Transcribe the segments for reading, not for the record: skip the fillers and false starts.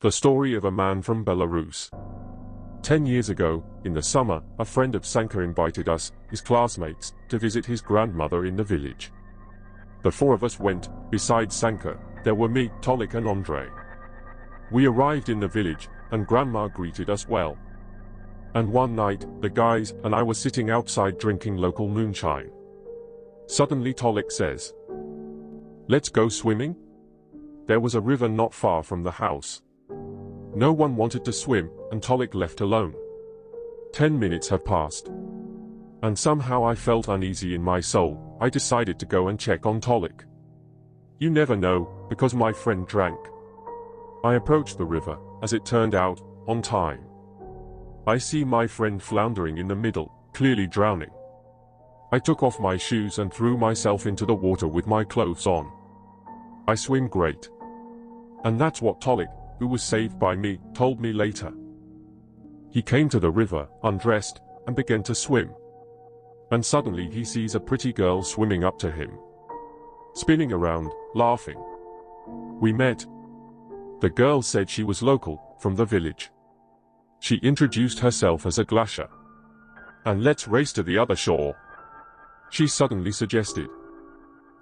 The story of a man from Belarus. 10 years ago, in the summer, a friend of Sanka invited us, his classmates, to visit his grandmother in the village. The four of us went. Besides Sanka, there were me, Tolik and Andrei. We arrived in the village, and Grandma greeted us well. And one night, the guys and I were sitting outside drinking local moonshine. Suddenly Tolik says, "Let's go swimming?" There was a river not far from the house. No one wanted to swim, and Tolik left alone. 10 minutes have passed. And somehow I felt uneasy in my soul. I decided to go and check on Tolik. You never know, because my friend drank. I approached the river, as it turned out, on time. I see my friend floundering in the middle, clearly drowning. I took off my shoes and threw myself into the water with my clothes on. I swim great. And that's what Tolik, who was saved by me, told me later. He came to the river, undressed, and began to swim. And suddenly he sees a pretty girl swimming up to him, spinning around, laughing. We met. The girl said she was local, from the village. She introduced herself as Aglasha. "And let's race to the other shore," she suddenly suggested.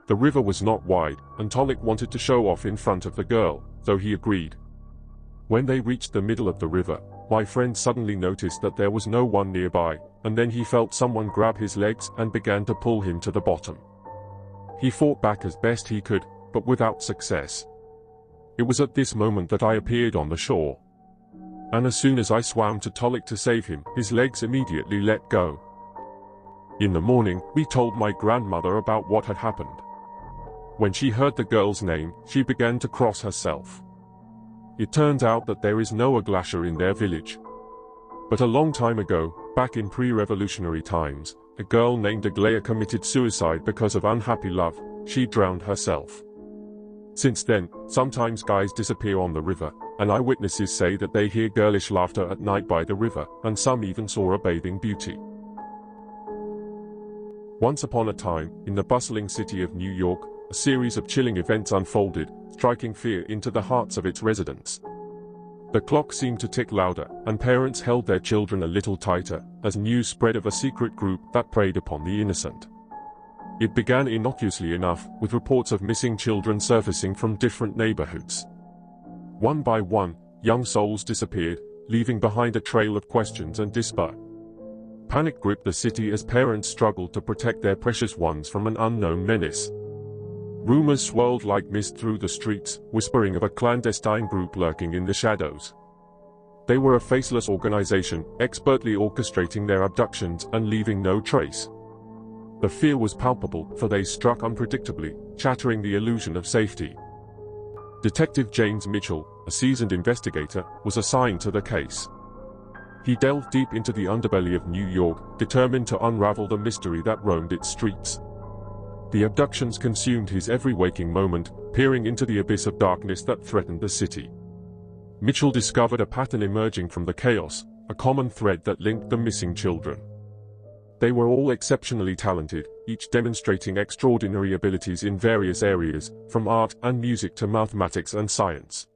The river was not wide, and Tolik wanted to show off in front of the girl, though he agreed. When they reached the middle of the river, my friend suddenly noticed that there was no one nearby, and then he felt someone grab his legs and began to pull him to the bottom. He fought back as best he could, but without success. It was at this moment that I appeared on the shore. And as soon as I swam to Tolik to save him, his legs immediately let go. In the morning, we told my grandmother about what had happened. When she heard the girl's name, she began to cross herself. It turns out that there is no Aglasha in their village. But a long time ago, back in pre-revolutionary times, a girl named Aglaya committed suicide because of unhappy love. She drowned herself. Since then, sometimes guys disappear on the river, and eyewitnesses say that they hear girlish laughter at night by the river, and some even saw a bathing beauty. Once upon a time, in the bustling city of New York, a series of chilling events unfolded, striking fear into the hearts of its residents. The clock seemed to tick louder, and parents held their children a little tighter, as news spread of a secret group that preyed upon the innocent. It began innocuously enough, with reports of missing children surfacing from different neighborhoods. One by one, young souls disappeared, leaving behind a trail of questions and despair. Panic gripped the city as parents struggled to protect their precious ones from an unknown menace. Rumors swirled like mist through the streets, whispering of a clandestine group lurking in the shadows. They were a faceless organization, expertly orchestrating their abductions and leaving no trace. The fear was palpable, for they struck unpredictably, shattering the illusion of safety. Detective James Mitchell, a seasoned investigator, was assigned to the case. He delved deep into the underbelly of New York, determined to unravel the mystery that roamed its streets. The abductions consumed his every waking moment, peering into the abyss of darkness that threatened the city. Mitchell discovered a pattern emerging from the chaos, a common thread that linked the missing children. They were all exceptionally talented, each demonstrating extraordinary abilities in various areas, from art and music to mathematics and science.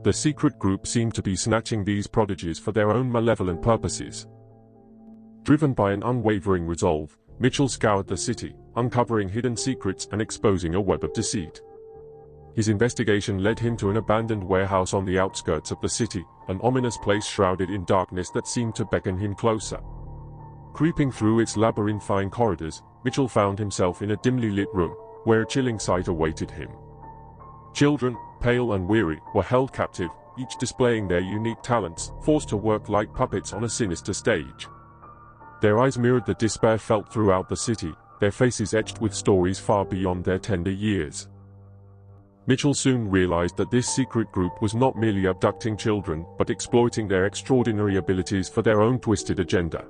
The secret group seemed to be snatching these prodigies for their own malevolent purposes. Driven by an unwavering resolve, Mitchell scoured the city, uncovering hidden secrets and exposing a web of deceit. His investigation led him to an abandoned warehouse on the outskirts of the city, an ominous place shrouded in darkness that seemed to beckon him closer. Creeping through its labyrinthine corridors, Mitchell found himself in a dimly lit room, where a chilling sight awaited him. Children, pale and weary, were held captive, each displaying their unique talents, forced to work like puppets on a sinister stage. Their eyes mirrored the despair felt throughout the city, their faces etched with stories far beyond their tender years. Mitchell soon realized that this secret group was not merely abducting children, but exploiting their extraordinary abilities for their own twisted agenda.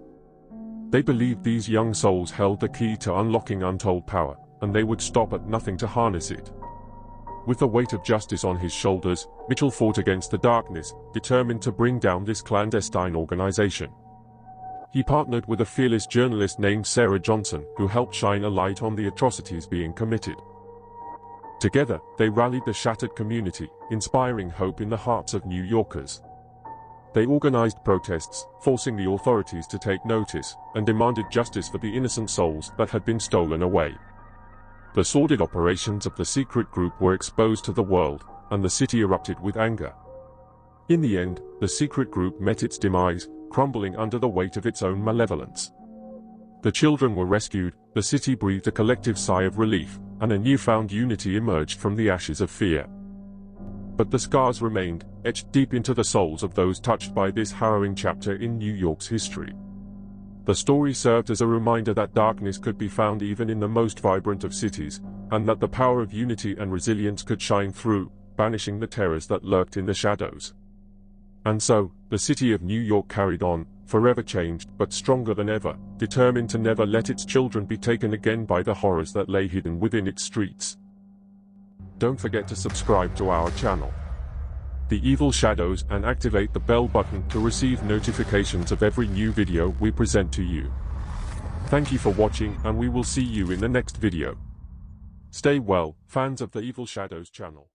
They believed these young souls held the key to unlocking untold power, and they would stop at nothing to harness it. With the weight of justice on his shoulders, Mitchell fought against the darkness, determined to bring down this clandestine organization. He partnered with a fearless journalist named Sarah Johnson, who helped shine a light on the atrocities being committed. Together, they rallied the shattered community, inspiring hope in the hearts of New Yorkers. They organized protests, forcing the authorities to take notice, and demanded justice for the innocent souls that had been stolen away. The sordid operations of the secret group were exposed to the world, and the city erupted with anger. In the end, the secret group met its demise, crumbling under the weight of its own malevolence. The children were rescued, the city breathed a collective sigh of relief, and a newfound unity emerged from the ashes of fear. But the scars remained, etched deep into the souls of those touched by this harrowing chapter in New York's history. The story served as a reminder that darkness could be found even in the most vibrant of cities, and that the power of unity and resilience could shine through, banishing the terrors that lurked in the shadows. And so, the city of New York carried on, forever changed but stronger than ever, determined to never let its children be taken again by the horrors that lay hidden within its streets. Don't forget to subscribe to our channel, The Evil Shadows, and activate the bell button to receive notifications of every new video we present to you. Thank you for watching, and we will see you in the next video. Stay well, fans of the Evil Shadows channel.